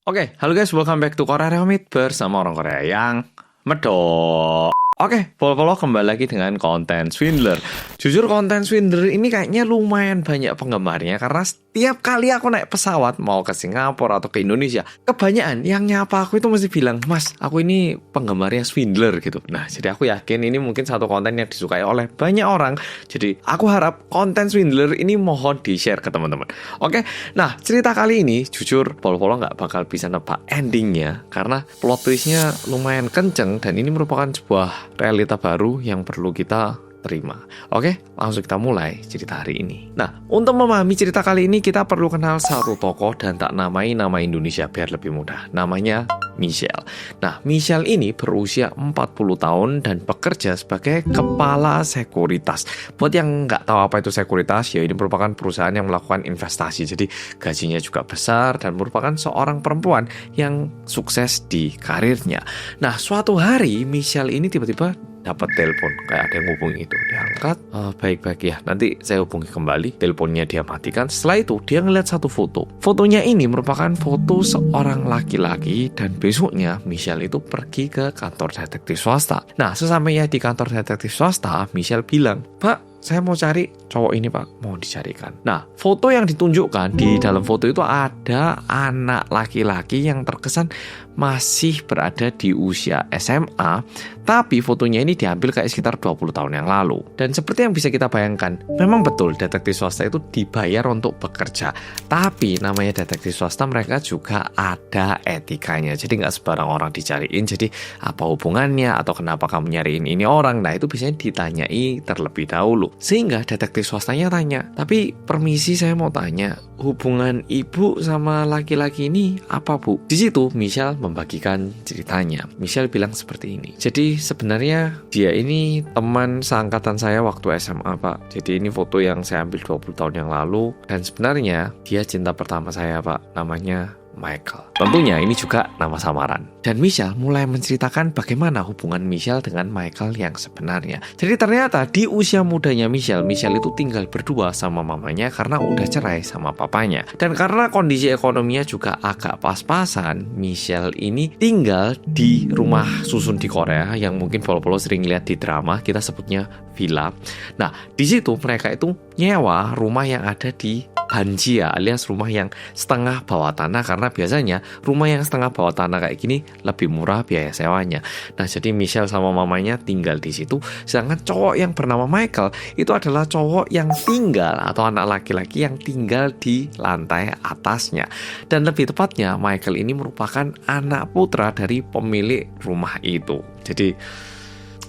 Oke, halo guys, welcome back to Korea Remit bersama orang Korea yang medok. Oke, follow kembali lagi dengan konten Swindler. Jujur konten Swindler ini kayaknya lumayan banyak penggemarnya karena setiap kali aku naik pesawat mau ke Singapura atau ke Indonesia, kebanyakan yang nyapa aku itu mesti bilang, "Mas, aku ini penggemarnya Swindler," gitu. Nah, jadi aku yakin ini mungkin satu konten yang disukai oleh banyak orang. Jadi aku harap konten Swindler ini mohon di-share ke teman-teman. Oke, nah cerita kali ini jujur follow nggak bakal bisa nebak endingnya karena plot twistnya lumayan kenceng dan ini merupakan sebuah realita baru yang perlu kita terima. Oke, langsung kita mulai cerita hari ini. Nah, untuk memahami cerita kali ini kita perlu kenal satu tokoh dan tak namai nama Indonesia biar lebih mudah. Namanya Michelle. Nah, Michelle ini berusia 40 tahun dan bekerja sebagai kepala sekuritas. Buat yang nggak tahu apa itu sekuritas, ya ini merupakan perusahaan yang melakukan investasi. Jadi gajinya juga besar dan merupakan seorang perempuan yang sukses di karirnya. Nah, suatu hari Michelle ini tiba-tiba dapat telepon, kayak ada yang hubungi itu, diangkat, baik-baik ya, nanti saya hubungi kembali. Teleponnya dia matikan. Setelah itu dia ngeliat satu foto. Fotonya ini merupakan foto seorang laki-laki dan besoknya Michelle itu pergi ke kantor detektif swasta. Nah, sesampainya di kantor detektif swasta, Michelle bilang, "Pak, saya mau cari cowok ini, Pak, mau dicarikan." Nah, foto yang ditunjukkan di dalam foto itu ada anak laki-laki yang terkesan masih berada di usia SMA, tapi fotonya ini diambil kayak sekitar 20 tahun yang lalu. Dan seperti yang bisa kita bayangkan, memang betul detektif swasta itu dibayar untuk bekerja. Tapi namanya detektif swasta, mereka juga ada etikanya. Jadi nggak sebarang orang dicariin, jadi apa hubungannya atau kenapa kamu nyariin ini orang. Nah, itu biasanya ditanyai terlebih dahulu. Sehingga detektif swastanya tanya, "Tapi permisi, saya mau tanya, hubungan ibu sama laki-laki ini apa, Bu?" Di situ Michelle membagikan ceritanya. Michelle bilang seperti ini. "Jadi sebenarnya dia ini teman seangkatan saya waktu SMA, Pak. Jadi ini foto yang saya ambil 20 tahun yang lalu. Dan sebenarnya dia cinta pertama saya, Pak. Namanya Michael." Tentunya ini juga nama samaran. Dan Michelle mulai menceritakan bagaimana hubungan Michelle dengan Michael yang sebenarnya. Jadi ternyata di usia mudanya Michelle itu tinggal berdua sama mamanya karena udah cerai sama papanya. Dan karena kondisi ekonominya juga agak pas-pasan, Michelle ini tinggal di rumah susun di Korea yang mungkin follow sering lihat di drama, kita sebutnya villa. Nah, di situ mereka itu nyewa rumah yang ada di Hanjia, alias rumah yang setengah bawah tanah, karena biasanya rumah yang setengah bawah tanah kayak gini lebih murah biaya sewanya. Nah, jadi Michelle sama mamanya tinggal di situ, sedangkan cowok yang bernama Michael itu adalah cowok yang tinggal atau anak laki-laki yang tinggal di lantai atasnya. Dan lebih tepatnya Michael ini merupakan anak putra dari pemilik rumah itu. Jadi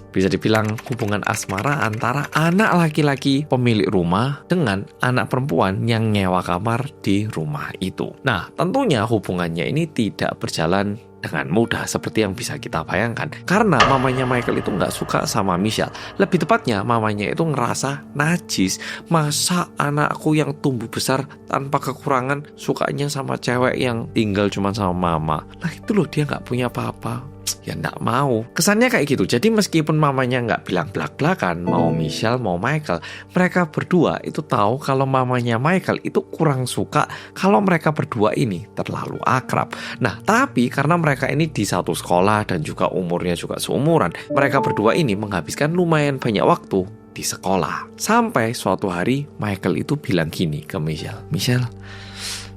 bisa dibilang hubungan asmara antara anak laki-laki pemilik rumah dengan anak perempuan yang nyewa kamar di rumah itu. Nah, tentunya hubungannya ini tidak berjalan dengan mudah seperti yang bisa kita bayangkan. Karena mamanya Michael itu nggak suka sama Michelle. Lebih tepatnya mamanya itu ngerasa najis. Masa anakku yang tumbuh besar tanpa kekurangan sukanya sama cewek yang tinggal cuma sama mama. Nah, itu loh, dia nggak punya apa-apa. Ya nggak mau. Kesannya kayak gitu. Jadi meskipun mamanya nggak bilang belak-belakan mau Michelle mau Michael, mereka berdua itu tahu kalau mamanya Michael itu kurang suka kalau mereka berdua ini terlalu akrab. Nah, tapi karena mereka ini di satu sekolah dan juga umurnya juga seumuran, mereka berdua ini menghabiskan lumayan banyak waktu di sekolah. Sampai suatu hari Michael itu bilang gini ke Michelle, "Michelle,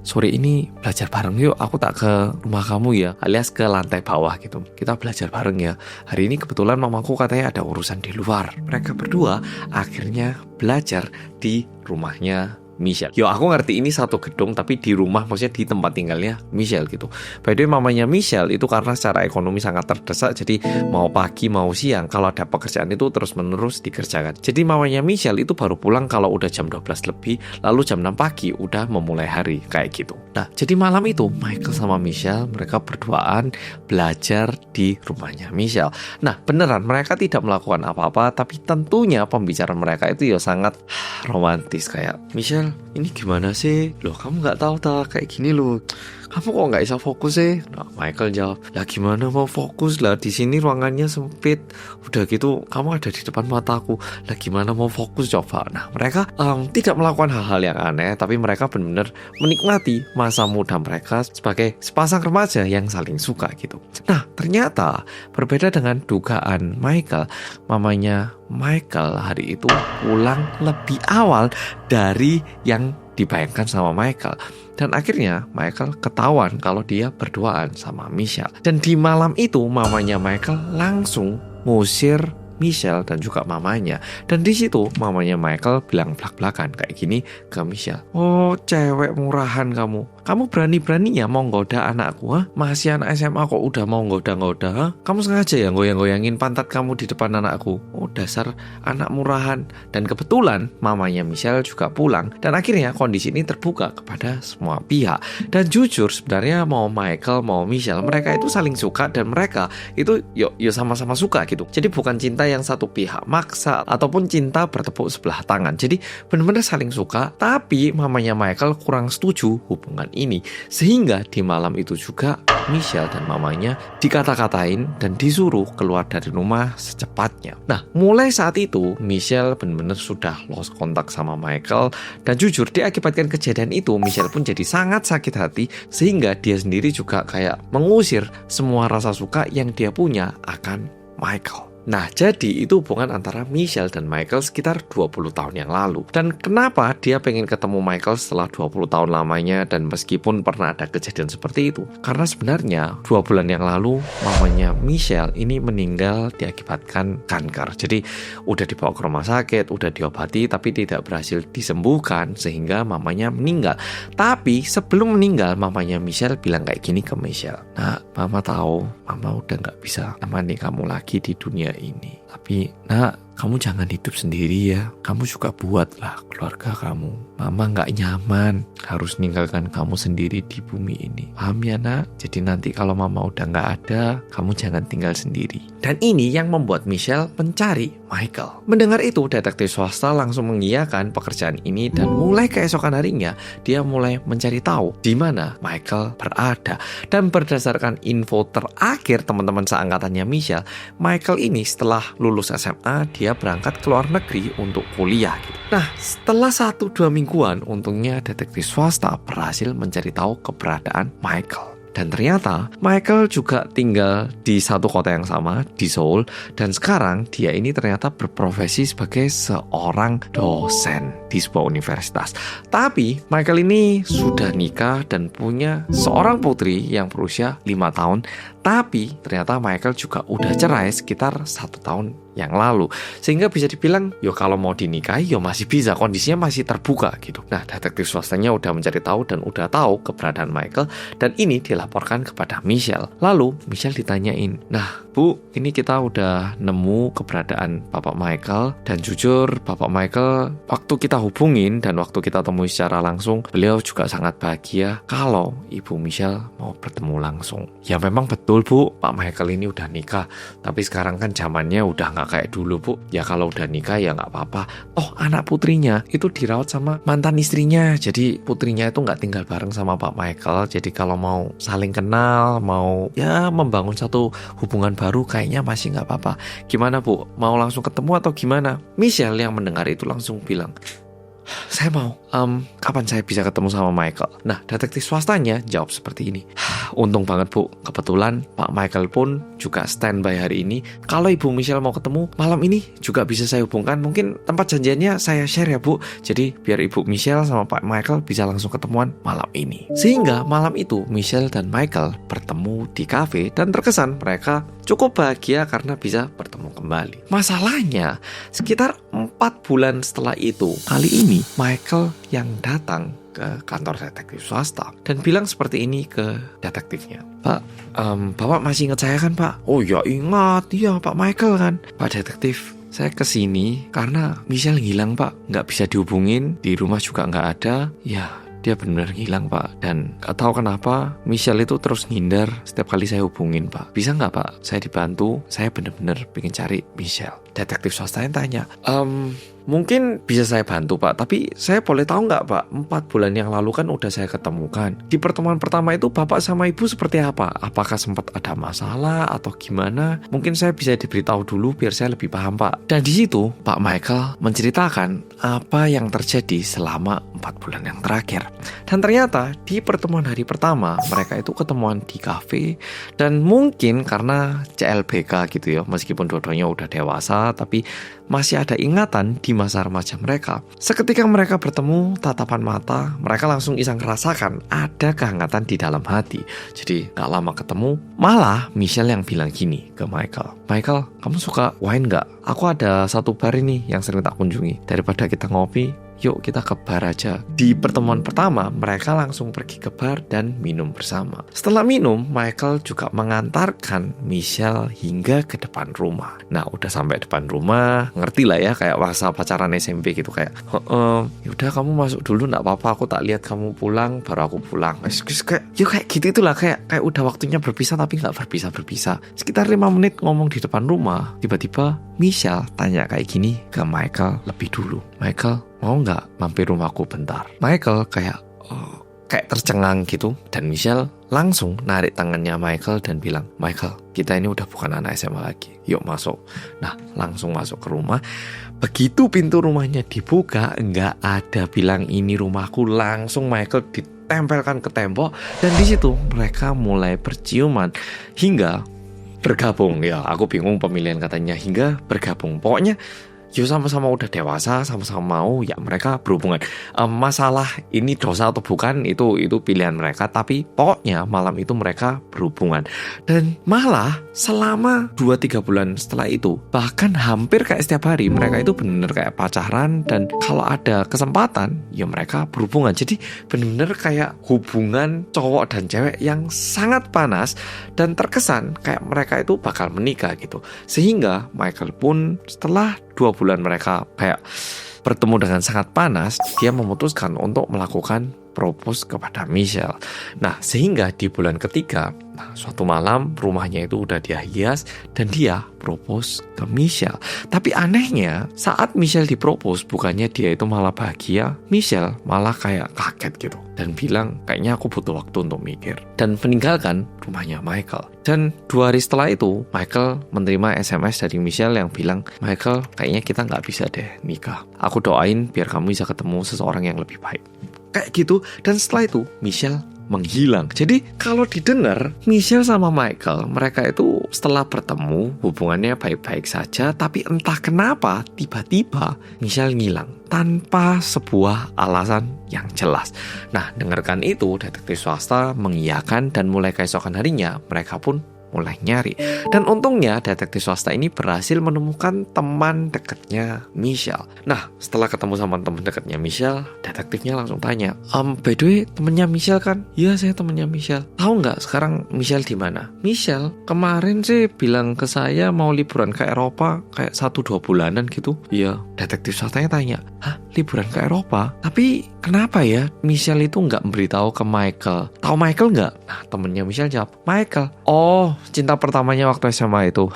sore ini belajar bareng yuk, aku tak ke rumah kamu ya," alias ke lantai bawah gitu. "Kita belajar bareng ya. Hari ini kebetulan mamaku katanya ada urusan di luar." Mereka berdua akhirnya belajar di rumahnya Michelle. Yo, aku ngerti ini satu gedung tapi di rumah, maksudnya di tempat tinggalnya Michelle gitu. By the way, mamanya Michelle itu karena secara ekonomi sangat terdesak, jadi mau pagi mau siang kalau ada pekerjaan itu terus-menerus dikerjakan. Jadi mamanya Michelle itu baru pulang kalau udah jam 12 lebih, lalu jam 6 pagi udah memulai hari kayak gitu. Nah, jadi malam itu Michael sama Michelle mereka berduaan belajar di rumahnya Michelle. Nah, beneran mereka tidak melakukan apa-apa, tapi tentunya pembicaraan mereka itu ya sangat romantis. Kayak, "Michelle, ini gimana sih? Loh, kamu nggak tahu tak kayak gini loh. kamu kok nggak bisa fokus sih? Nah, Michael jawab, lah gimana mau fokus lah, di sini ruangannya sempit, udah gitu kamu ada di depan mataku, lah gimana mau fokus coba. Nah, mereka tidak melakukan hal-hal yang aneh, tapi mereka benar-benar menikmati masa muda mereka sebagai sepasang remaja yang saling suka gitu. Nah, ternyata berbeda dengan dugaan Michael, mamanya Michael hari itu pulang lebih awal dari yang dibayangkan sama Michael. Dan akhirnya Michael ketahuan kalau dia berduaan sama Michelle. Dan di malam itu mamanya Michael langsung ngusir Michelle dan juga mamanya. Dan di situ mamanya Michael bilang belak-belakan kayak gini ke Michelle. Oh, cewek murahan kamu. Kamu berani-beraninya mau nggoda anakku, ha? Masih anak SMA kok udah mau nggoda-nggoda, ha? Kamu sengaja ya goyang-goyangin pantat kamu di depan anakku. Oh, dasar anak murahan. Dan kebetulan mamanya Michelle juga pulang. Dan akhirnya kondisi ini terbuka kepada semua pihak. Dan jujur sebenarnya mau Michael mau Michelle, mereka itu saling suka dan mereka itu yo sama-sama suka gitu. Jadi bukan cinta yang satu pihak maksa ataupun cinta bertepuk sebelah tangan. Jadi benar-benar saling suka, tapi mamanya Michael kurang setuju hubungan ini, sehingga di malam itu juga Michelle dan mamanya dikata-katain dan disuruh keluar dari rumah secepatnya. Nah, mulai saat itu Michelle benar-benar sudah lost kontak sama Michael, dan jujur diakibatkan kejadian itu Michelle pun jadi sangat sakit hati, sehingga dia sendiri juga kayak mengusir semua rasa suka yang dia punya akan Michael. Nah, jadi itu hubungan antara Michelle dan Michael sekitar 20 tahun yang lalu. Dan kenapa dia pengen ketemu Michael setelah 20 tahun lamanya dan meskipun pernah ada kejadian seperti itu? Karena sebenarnya 2 bulan yang lalu mamanya Michelle ini meninggal diakibatkan kanker. Jadi udah dibawa ke rumah sakit, udah diobati tapi tidak berhasil disembuhkan sehingga mamanya meninggal. Tapi sebelum meninggal mamanya Michelle bilang kayak gini ke Michelle. Nah, mama tahu mama udah gak bisa temani kamu lagi di dunia ini. Tapi nak, kamu jangan hidup sendiri ya. Kamu juga buatlah keluarga kamu. Mama gak nyaman harus ninggalkan kamu sendiri di bumi ini. Paham ya nak? Jadi nanti kalau mama udah gak ada, kamu jangan tinggal sendiri. Dan ini yang membuat Michelle mencari Michael. Mendengar itu, detektif swasta langsung mengiyakan pekerjaan ini dan mulai keesokan harinya dia mulai mencari tahu di mana Michael berada. Dan berdasarkan info terakhir teman-teman seangkatannya Michelle, Michael ini setelah lulus SMA dia berangkat ke luar negeri untuk kuliah gitu. Nah, setelah 1-2 mingguan, untungnya detektif swasta berhasil mencari tahu keberadaan Michael. Dan ternyata Michael juga tinggal di satu kota yang sama, di Seoul. Dan sekarang dia ini ternyata berprofesi sebagai seorang dosen di sebuah universitas. Tapi Michael ini sudah nikah dan punya seorang putri yang berusia 5 tahun. Tapi ternyata Michael juga udah cerai sekitar 1 tahun yang lalu. Sehingga bisa dibilang, yo kalau mau dinikahi, yo masih bisa, kondisinya masih terbuka gitu. Nah, detektif swastanya udah mencari tahu dan udah tahu keberadaan Michael, dan ini dilaporkan kepada Michelle. Lalu Michelle ditanyain, nah Bu, ini kita udah nemu keberadaan Bapak Michael, dan jujur Bapak Michael waktu kita hubungin dan waktu kita temui secara langsung, beliau juga sangat bahagia kalau Ibu Michelle mau bertemu langsung. Ya memang betul Bu, Pak Michael ini udah nikah, tapi sekarang kan zamannya udah gak kayak dulu Bu. Ya kalau udah nikah ya gak apa-apa. Oh, anak putrinya itu dirawat sama mantan istrinya, jadi putrinya itu gak tinggal bareng sama Pak Michael. Jadi kalau mau saling kenal, mau ya membangun satu hubungan baru, kayaknya masih gak apa-apa. Gimana Bu, mau langsung ketemu atau gimana? Michelle yang mendengar itu langsung bilang, saya mau. Kapan saya bisa ketemu sama Michael? Nah, detektif swastanya jawab seperti ini. Untung banget Bu, kebetulan Pak Michael pun juga standby hari ini. Kalau Ibu Michelle mau ketemu malam ini juga bisa saya hubungkan. Mungkin tempat janjiannya saya share ya Bu. Jadi biar Ibu Michelle sama Pak Michael bisa langsung ketemuan malam ini. Sehingga malam itu Michelle dan Michael bertemu di kafe dan terkesan mereka cukup bahagia karena bisa bertemu kembali. Masalahnya, sekitar 4 bulan setelah itu, kali ini Michael yang datang ke kantor detektif swasta dan bilang seperti ini ke detektifnya. Pak, Bapak masih ingat saya kan Pak? Oh ya ingat, iya Pak Michael kan. Pak detektif, saya kesini karena Michelle hilang Pak, nggak bisa dihubungin, di rumah juga nggak ada. Ya, dia benar-benar hilang Pak, dan gak tahu kenapa Michelle itu terus ngindar setiap kali saya hubungin Pak. Bisa nggak Pak? Saya dibantu, saya benar-benar pengen cari Michelle. Detektif swasta yang tanya, mungkin bisa saya bantu Pak, tapi saya boleh tahu nggak Pak, 4 bulan yang lalu kan udah saya ketemukan. Di pertemuan pertama itu Bapak sama Ibu seperti apa? Apakah sempat ada masalah atau gimana? Mungkin saya bisa diberitahu dulu biar saya lebih paham Pak. Dan di situ Pak Michael menceritakan apa yang terjadi selama 4 bulan yang terakhir. Dan ternyata di pertemuan hari pertama mereka itu ketemuan di kafe, dan mungkin karena CLBK gitu ya, meskipun dua-duanya udah dewasa tapi masih ada ingatan di masa remaja mereka. Seketika mereka bertemu tatapan mata, mereka langsung bisa merasakan ada kehangatan di dalam hati. Jadi gak lama ketemu, malah Michelle yang bilang gini ke Michael, Michael, kamu suka wine gak? Aku ada satu bar ini yang sering tak kunjungi. Daripada kita ngopi, yuk kita ke bar aja. Di pertemuan pertama, mereka langsung pergi ke bar dan minum bersama. Setelah minum, Michael juga mengantarkan Michelle hingga ke depan rumah. Nah, udah sampai depan rumah, ngerti lah ya, kayak masa pacaran SMP gitu, kayak yaudah kamu masuk dulu, gak apa-apa, aku tak lihat kamu pulang, baru aku pulang. Kayak gitu itulah, kayak udah waktunya berpisah tapi gak berpisah. Sekitar 5 menit ngomong di depan rumah, tiba-tiba Michelle tanya kayak gini ke Michael lebih dulu, Michael, mau nggak mampir rumahku bentar? Michael kayak tercengang gitu, dan Michelle langsung narik tangannya Michael dan bilang, Michael, kita ini udah bukan anak SMA lagi, yuk masuk. Nah, langsung masuk ke rumah. Begitu pintu rumahnya dibuka, nggak ada bilang ini rumahku, langsung Michael ditempelkan ke tembok, dan di situ mereka mulai berciuman hingga bergabung. Ya, aku bingung pemilihan katanya, hingga bergabung. Pokoknya yo sama-sama udah dewasa, sama-sama mau ya mereka berhubungan. Masalah ini dosa atau bukan itu pilihan mereka, tapi pokoknya malam itu mereka berhubungan. Dan malah selama 2-3 bulan setelah itu, bahkan hampir kayak setiap hari mereka itu benar-benar kayak pacaran, dan kalau ada kesempatan ya mereka berhubungan. Jadi benar-benar kayak hubungan cowok dan cewek yang sangat panas, dan terkesan kayak mereka itu bakal menikah gitu. Sehingga Michael pun setelah 2 bulan mereka kayak bertemu dengan sangat panas, dia memutuskan untuk melakukan propose kepada Michelle. Nah, sehingga di bulan ketiga, suatu malam rumahnya itu udah dia hias dan dia propose ke Michelle. Tapi anehnya, saat Michelle dipropose, bukannya dia itu malah bahagia, Michelle malah kayak kaget gitu dan bilang, kayaknya aku butuh waktu untuk mikir, dan meninggalkan rumahnya Michael. Dan 2 hari setelah itu, Michael menerima SMS dari Michelle yang bilang, Michael, kayaknya kita nggak bisa deh nikah. Aku doain biar kamu bisa ketemu seseorang yang lebih baik. Kayak gitu. Dan setelah itu Michelle menghilang. Jadi kalau didengar, Michelle sama Michael, mereka itu setelah bertemu hubungannya baik-baik saja, tapi entah kenapa tiba-tiba Michelle ngilang tanpa sebuah alasan yang jelas. Nah, dengarkan itu, detektif swasta mengiyakan, dan mulai keesokan harinya mereka pun mulai nyari. Dan untungnya detektif swasta ini berhasil menemukan teman dekatnya Michelle. Nah, setelah ketemu sama teman dekatnya Michelle, detektifnya langsung tanya, by the way, temennya Michelle kan? Iya, saya temennya Michelle. Tahu nggak sekarang Michelle di mana? Michelle kemarin sih bilang ke saya mau liburan ke Eropa kayak 1-2 bulanan gitu. Iya, detektif swastanya tanya, hah, liburan ke Eropa? Tapi kenapa ya Michelle itu nggak memberitahu ke Michael? Tahu Michael nggak? Nah, temennya Michelle jawab, Michael. Oh, cinta pertamanya waktu SMA itu.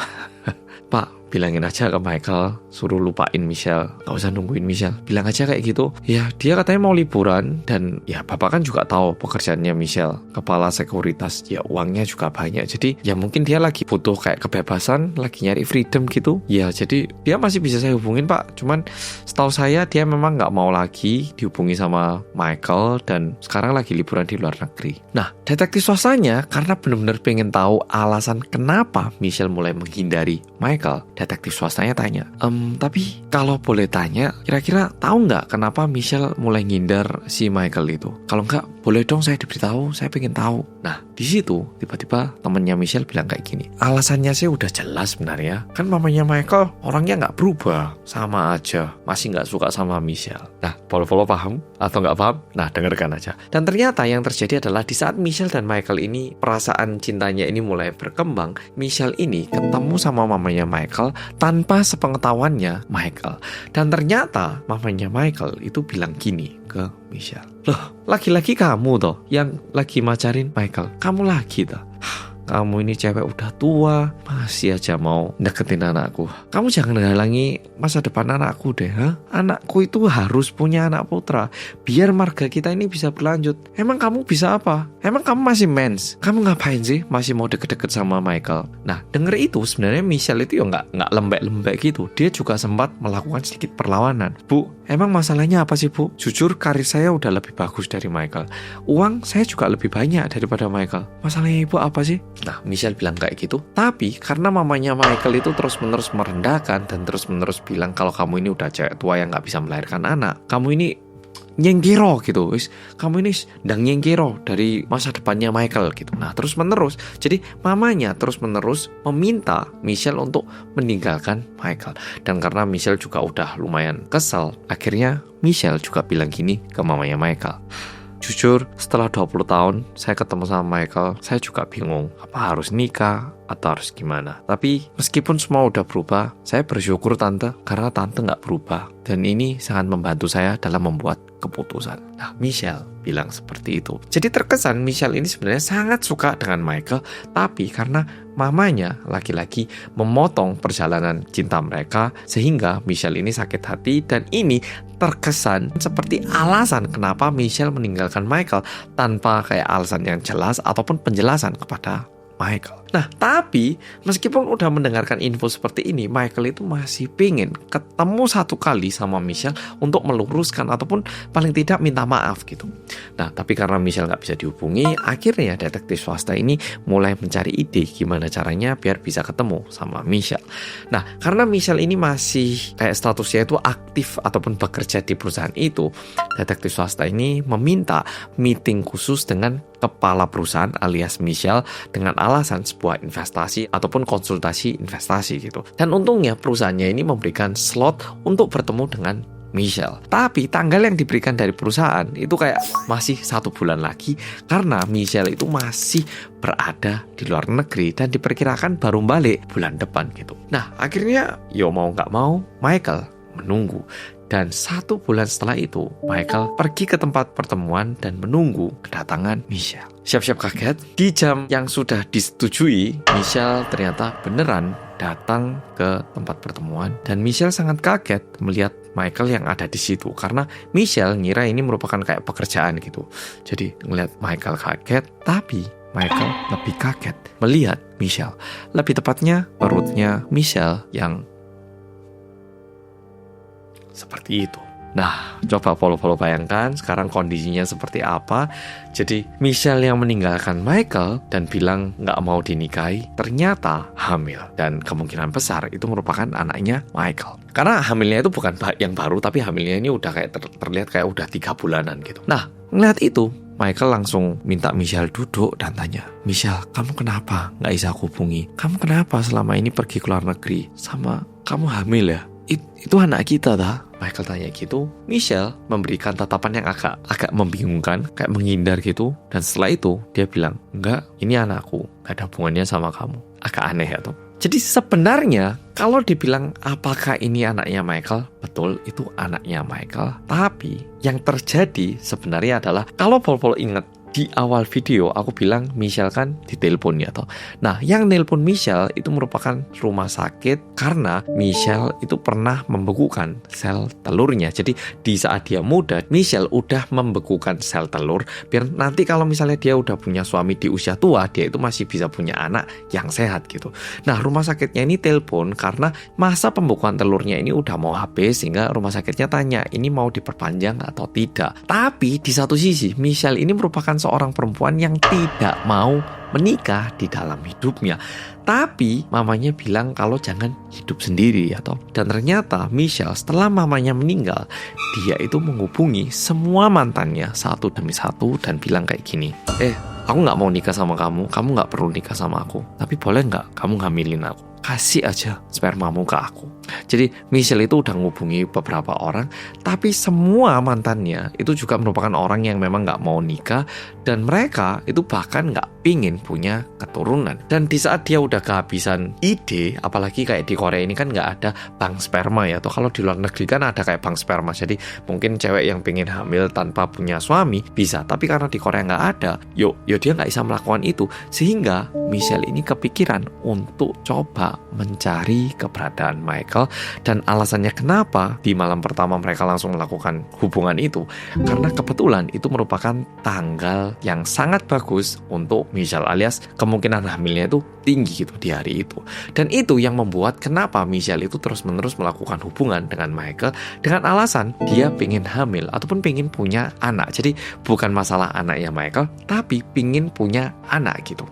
Pak, bilangin aja ke Michael, suruh lupain Michelle, gak usah nungguin Michelle, bilang aja kayak gitu. Ya, dia katanya mau liburan, dan ya bapak kan juga tahu pekerjaannya Michelle, kepala sekuritas, ya uangnya juga banyak. Jadi ya mungkin dia lagi butuh kayak kebebasan, lagi nyari freedom gitu. Ya, jadi dia masih bisa saya hubungin Pak, cuman setahu saya dia memang gak mau lagi dihubungi sama Michael, dan sekarang lagi liburan di luar negeri. Nah, detektif swastanya karena benar-benar pengen tahu alasan kenapa Michelle mulai menghindari Michael, detektif swastanya tanya, tapi kalau boleh tanya, kira-kira tahu nggak kenapa Michelle mulai ngindar si Michael itu? Kalau nggak, boleh dong saya diberitahu, saya pengen tahu. Nah, di situ tiba-tiba temennya Michelle bilang kayak gini, alasannya sih udah jelas sebenarnya, kan mamanya Michael orangnya nggak berubah, sama aja, masih nggak suka sama Michelle. Nah, follow paham atau nggak paham? Nah, dengarkan aja. Dan ternyata yang terjadi adalah di saat Michelle dan Michael ini, perasaan cintanya ini mulai berkembang, Michelle ini ketemu sama mamanya Michael tanpa sepengetahuannya Michael. Dan ternyata mamanya Michael itu bilang gini ke Michelle, loh, laki-laki kamu toh yang lagi macarin Michael, kamu lagi toh. kamu ini cewek udah tua, masih aja mau deketin anakku. Kamu jangan halangi masa depan anakku deh, ha? Anakku itu harus punya anak putra, biar marga kita ini bisa berlanjut. Emang kamu bisa apa? Emang kamu masih mens? Kamu ngapain sih masih mau deket-deket sama Michael? Nah, denger itu sebenarnya Michelle itu ya nggak lembek-lembek gitu. Dia juga sempat melakukan sedikit perlawanan. Bu, emang masalahnya apa sih bu? Jujur karir saya udah lebih bagus dari Michael. Uang saya juga lebih banyak daripada Michael. Masalahnya ibu apa sih? Nah, Michelle bilang kayak gitu. Tapi karena mamanya Michael itu terus-menerus merendahkan dan terus-menerus bilang kalau kamu ini udah cewek tua yang nggak bisa melahirkan anak, kamu ini nyengkiro gitu, kamu ini sedang nyengkiro dari masa depannya Michael gitu. Nah terus menerus, jadi mamanya terus menerus meminta Michelle untuk meninggalkan Michael. Dan karena Michelle juga udah lumayan kesal, akhirnya Michelle juga bilang gini ke mamanya Michael. Jujur, setelah 20 tahun saya ketemu sama Michael, saya juga bingung apa harus nikah atau harus gimana. Tapi meskipun semua udah berubah, saya bersyukur tante, karena tante gak berubah. Dan ini sangat membantu saya dalam membuat keputusan. Nah, Michelle bilang seperti itu. Jadi terkesan Michelle ini sebenarnya sangat suka dengan Michael, tapi karena mamanya laki-laki memotong perjalanan cinta mereka, sehingga Michelle ini sakit hati. Dan ini terkesan seperti alasan kenapa Michelle meninggalkan Michael tanpa kayak alasan yang jelas ataupun penjelasan kepada Michael. Nah, tapi meskipun udah mendengarkan info seperti ini, Michael itu masih pengen ketemu satu kali sama Michelle untuk meluruskan ataupun paling tidak minta maaf gitu. Nah, tapi karena Michelle nggak bisa dihubungi, akhirnya detektif swasta ini mulai mencari ide gimana caranya biar bisa ketemu sama Michelle. Nah, karena Michelle ini masih kayak statusnya itu aktif ataupun bekerja di perusahaan itu, detektif swasta ini meminta meeting khusus dengan kepala perusahaan alias Michelle dengan alasan sebuah investasi ataupun konsultasi investasi gitu. Dan untungnya perusahaannya ini memberikan slot untuk bertemu dengan Michelle. Tapi tanggal yang diberikan dari perusahaan itu kayak masih 1 bulan lagi, karena Michelle itu masih berada di luar negeri dan diperkirakan baru balik bulan depan gitu. Nah akhirnya yo mau gak mau Michael menunggu. Dan 1 bulan setelah itu, Michael pergi ke tempat pertemuan dan menunggu kedatangan Michelle. Siap-siap kaget, di jam yang sudah disetujui, Michelle ternyata beneran datang ke tempat pertemuan. Dan Michelle sangat kaget melihat Michael yang ada di situ, karena Michelle ngira ini merupakan kayak pekerjaan gitu. Jadi ngelihat Michael kaget, tapi Michael lebih kaget melihat Michelle. Lebih tepatnya perutnya Michelle yang seperti itu. Nah, coba follow bayangkan sekarang kondisinya seperti apa. Jadi Michelle yang meninggalkan Michael dan bilang gak mau dinikahi, ternyata hamil. Dan kemungkinan besar itu merupakan anaknya Michael. Karena hamilnya itu bukan yang baru, tapi hamilnya ini udah kayak terlihat kayak udah 3 bulanan gitu. Nah, ngeliat itu, Michael langsung minta Michelle duduk dan tanya, Michelle, kamu kenapa gak bisa aku hubungi? Kamu kenapa selama ini pergi ke luar negeri? Sama kamu hamil ya? Itu anak kita dah. Michael tanya gitu. Michelle memberikan tatapan yang agak membingungkan, kayak menghindar gitu. Dan setelah itu dia bilang, enggak, ini anakku, gak ada hubungannya sama kamu. Agak aneh ya tuh. Jadi sebenarnya kalau dibilang apakah ini anaknya Michael, betul itu anaknya Michael. Tapi yang terjadi sebenarnya adalah, kalau Pol ingat di awal video aku bilang Michelle kan ditelepon ya toh. Nah, yang nelpon Michelle itu merupakan rumah sakit, karena Michelle itu pernah membekukan sel telurnya. Jadi di saat dia muda, Michelle udah membekukan sel telur biar nanti kalau misalnya dia udah punya suami di usia tua, dia itu masih bisa punya anak yang sehat gitu. Nah, rumah sakitnya ini telepon karena masa pembekuan telurnya ini udah mau habis, sehingga rumah sakitnya tanya ini mau diperpanjang atau tidak. Tapi di satu sisi Michelle ini merupakan seorang perempuan yang tidak mau menikah di dalam hidupnya. Tapi mamanya bilang kalau jangan hidup sendiri ya toh. Dan ternyata Michelle setelah mamanya meninggal, dia itu menghubungi semua mantannya satu demi satu dan bilang kayak gini, aku gak mau nikah sama kamu gak perlu nikah sama aku, tapi boleh gak kamu hamilin aku, kasih aja spermamu ke aku. Jadi Michelle itu udah ngubungi beberapa orang, tapi semua mantannya itu juga merupakan orang yang memang gak mau nikah, dan mereka itu bahkan gak pingin punya keturunan. Dan di saat dia udah kehabisan ide, apalagi kayak di Korea ini kan gak ada bank sperma ya, atau kalau di luar negeri kan ada kayak bank sperma. Jadi mungkin cewek yang pengen hamil tanpa punya suami bisa, tapi karena di Korea gak ada, yo dia gak bisa melakukan itu. Sehingga Michelle ini kepikiran untuk coba mencari keberadaan Michael. Dan alasannya kenapa di malam pertama mereka langsung melakukan hubungan itu, karena kebetulan itu merupakan tanggal yang sangat bagus untuk Michelle, alias kemungkinan hamilnya itu tinggi gitu di hari itu. Dan itu yang membuat kenapa Michelle itu terus-menerus melakukan hubungan dengan Michael dengan alasan dia pengen hamil ataupun pengen punya anak. Jadi bukan masalah anaknya Michael, tapi pengen punya anak gitu.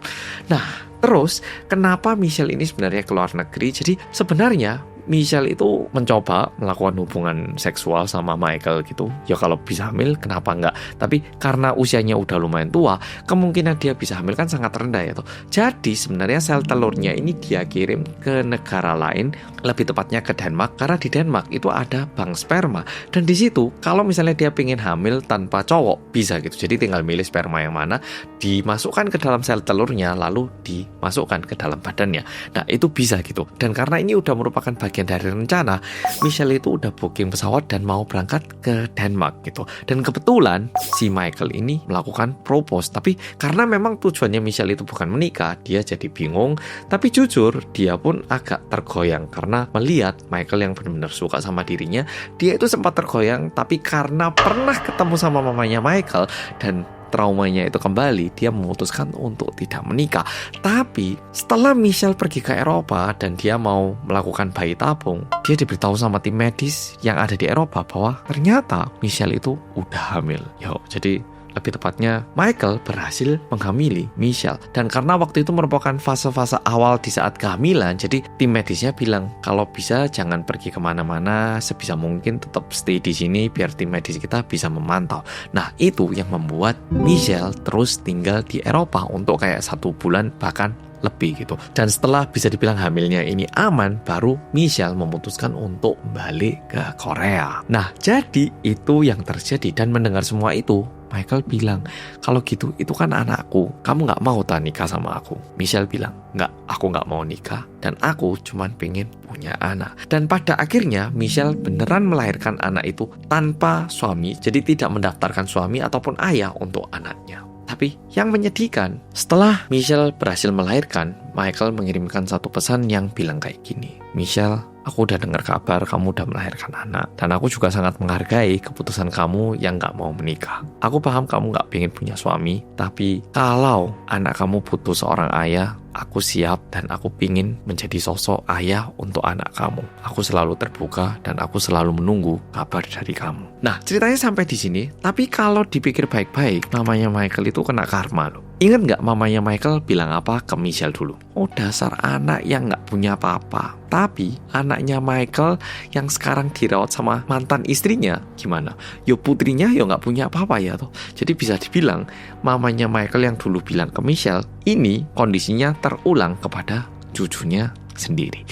Nah, terus kenapa Michelle ini sebenarnya keluar negeri? Jadi sebenarnya Michelle itu mencoba melakukan hubungan seksual sama Michael gitu. Ya kalau bisa hamil kenapa enggak? Tapi karena usianya udah lumayan tua, kemungkinan dia bisa hamil kan sangat rendah ya toh. Jadi sebenarnya sel telurnya ini dia kirim ke negara lain, lebih tepatnya ke Denmark, karena di Denmark itu ada bank sperma. Dan di situ kalau misalnya dia pengen hamil tanpa cowok bisa gitu. Jadi tinggal milih sperma yang mana, dimasukkan ke dalam sel telurnya lalu dimasukkan ke dalam badannya. Nah, itu bisa gitu. Dan karena ini udah merupakan bagian dari rencana, Michelle itu udah booking pesawat dan mau berangkat ke Denmark gitu. Dan kebetulan si Michael ini melakukan propose, tapi karena memang tujuannya Michelle itu bukan menikah, dia jadi bingung. Tapi jujur dia pun agak tergoyang karena melihat Michael yang benar-benar suka sama dirinya. Dia itu sempat tergoyang, tapi karena pernah ketemu sama mamanya Michael dan traumanya itu kembali, dia memutuskan untuk tidak menikah. Tapi setelah Michelle pergi ke Eropa dan dia mau melakukan bayi tabung, dia diberitahu sama tim medis yang ada di Eropa bahwa ternyata Michelle itu udah hamil. Jadi lebih tepatnya Michael berhasil menghamili Michelle. Dan karena waktu itu merupakan fase-fase awal di saat kehamilan, jadi tim medisnya bilang kalau bisa jangan pergi kemana-mana, sebisa mungkin tetap stay di sini biar tim medis kita bisa memantau. Nah, itu yang membuat Michelle terus tinggal di Eropa untuk kayak 1 bulan bahkan lebih gitu. Dan setelah bisa dibilang hamilnya ini aman, baru Michelle memutuskan untuk balik ke Korea. Nah, jadi itu yang terjadi. Dan mendengar semua itu, Michael bilang, kalau gitu itu kan anakku, kamu gak mau tak nikah sama aku? Michelle bilang, enggak, aku gak mau nikah dan aku cuman pengen punya anak. Dan pada akhirnya Michelle beneran melahirkan anak itu tanpa suami, jadi tidak mendaftarkan suami ataupun ayah untuk anaknya. Tapi yang menyedihkan, setelah Michelle berhasil melahirkan, Michael mengirimkan satu pesan yang bilang kayak gini, Michelle, aku udah dengar kabar kamu udah melahirkan anak, dan aku juga sangat menghargai keputusan kamu yang gak mau menikah. Aku paham kamu gak pengen punya suami, tapi kalau anak kamu butuh seorang ayah, aku siap dan aku pingin menjadi sosok ayah untuk anak kamu. Aku selalu terbuka dan aku selalu menunggu kabar dari kamu. Nah, ceritanya sampai di sini, tapi kalau dipikir baik-baik, mamanya Michael itu kena karma loh. Ingat nggak mamanya Michael bilang apa ke Michelle dulu? Oh, dasar anak yang nggak punya apa-apa. Tapi anaknya Michael yang sekarang dirawat sama mantan istrinya, gimana? Yo putrinya yo nggak punya apa-apa ya toh. Jadi bisa dibilang mamanya Michael yang dulu bilang ke Michelle, ini kondisinya terulang kepada cucunya sendiri.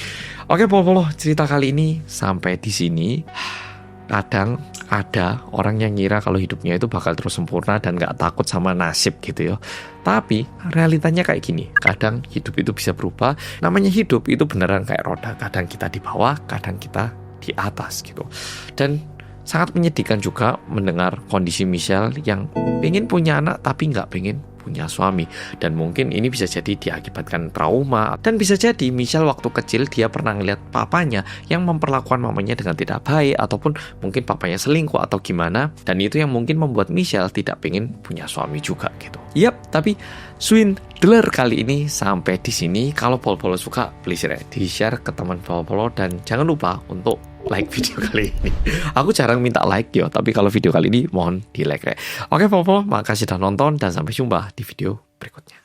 Oke, Polo, cerita kali ini sampai di sini. Kadang ada orang yang ngira kalau hidupnya itu bakal terus sempurna dan gak takut sama nasib gitu ya. Tapi realitanya kayak gini, kadang hidup itu bisa berubah. Namanya hidup itu beneran kayak roda, kadang kita di bawah, kadang kita di atas gitu. Dan sangat menyedihkan juga mendengar kondisi Michelle yang pengen punya anak tapi gak pengen punya suami. Dan mungkin ini bisa jadi diakibatkan trauma. Dan bisa jadi Michelle waktu kecil dia pernah ngeliat papanya yang memperlakukan mamanya dengan tidak baik, ataupun mungkin papanya selingkuh atau gimana. Dan itu yang mungkin membuat Michelle tidak pengen punya suami juga gitu. Yap, tapi Swindler kali ini sampai di sini. Kalau Polo suka, please di-share ke teman Polo dan jangan lupa untuk like video kali ini. Aku jarang minta like yo, tapi kalau video kali ini mohon di like ya. Oke, Polo, makasih sudah nonton dan sampai jumpa di video berikutnya.